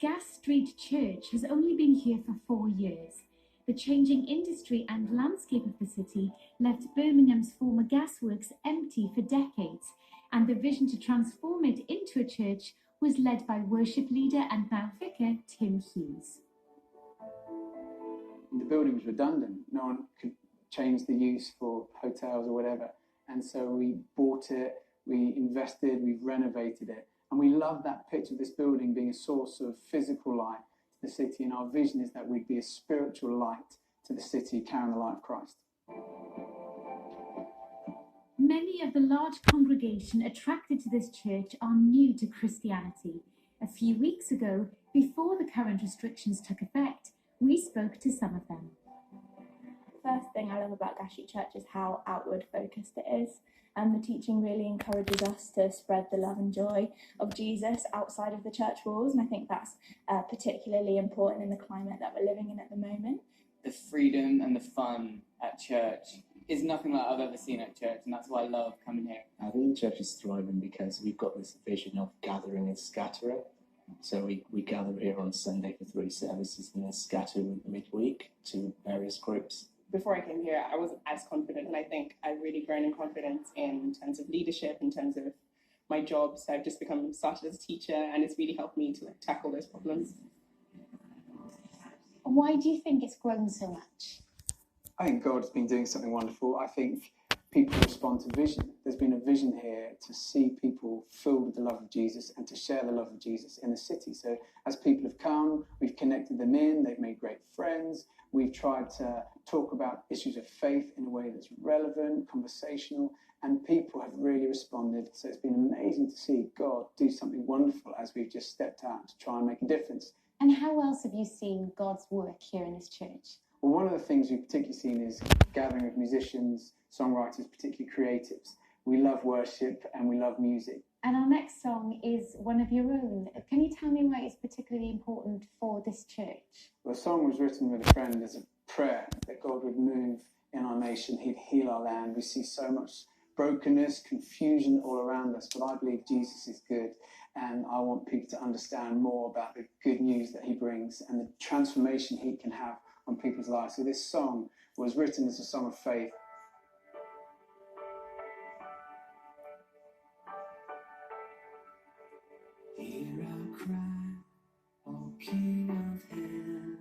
Gas Street Church has only been here for 4 years. The changing industry and landscape of the city left Birmingham's former gasworks empty for decades, and the vision to transform it into a church was led by worship leader and now vicar Tim Hughes. The building was redundant. No one could change the use for hotels or whatever. And so we bought it, we invested, we've renovated it. And we love that picture of this building being a source of physical light to the city. And our vision is that we'd be a spiritual light to the city, carrying the light of Christ. Many of the large congregation attracted to this church are new to Christianity. A few weeks ago, before the current restrictions took effect, we spoke to some of them. First thing I love about Gas Street Church is how outward focused it is, and the teaching really encourages us to spread the love and joy of Jesus outside of the church walls, and I think that's particularly important in the climate that we're living in at the moment. The freedom and the fun at church is nothing like I've ever seen at church, and that's why I love coming here. I think the church is thriving because we've got this vision of gathering and scattering. So we gather here on Sunday for 3 services and then scatter midweek to various groups. Before I came here, I wasn't as confident, and I think I've really grown in confidence in terms of leadership, in terms of my job. So I've just started as a teacher, and it's really helped me to tackle those problems. Why do you think it's grown so much? I think God's been doing something wonderful. I think people respond to vision. There's been a vision here to see people filled with the love of Jesus and to share the love of Jesus in the city. So as people have come, we've connected them in, they've made great friends. We've tried to talk about issues of faith in a way that's relevant, conversational, and people have really responded. So it's been amazing to see God do something wonderful as we've just stepped out to try and make a difference. And how else have you seen God's work here in this church? Well, one of the things we've particularly seen is gathering of musicians, songwriters, particularly creatives. We love worship and we love music. And our next song is one of your own. Can you tell me why it's particularly important for this church? Well, the song was written with a friend as a prayer that God would move in our nation, he'd heal our land. We see so much brokenness, confusion all around us, but I believe Jesus is good, and I want people to understand more about the good news that he brings and the transformation he can have on people's lives. So this song was written as a song of faith. Hear our cry, O King of heaven,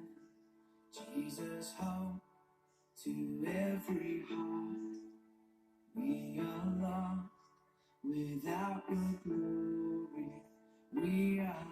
Jesus, hope to every heart. We are lost without your glory. We are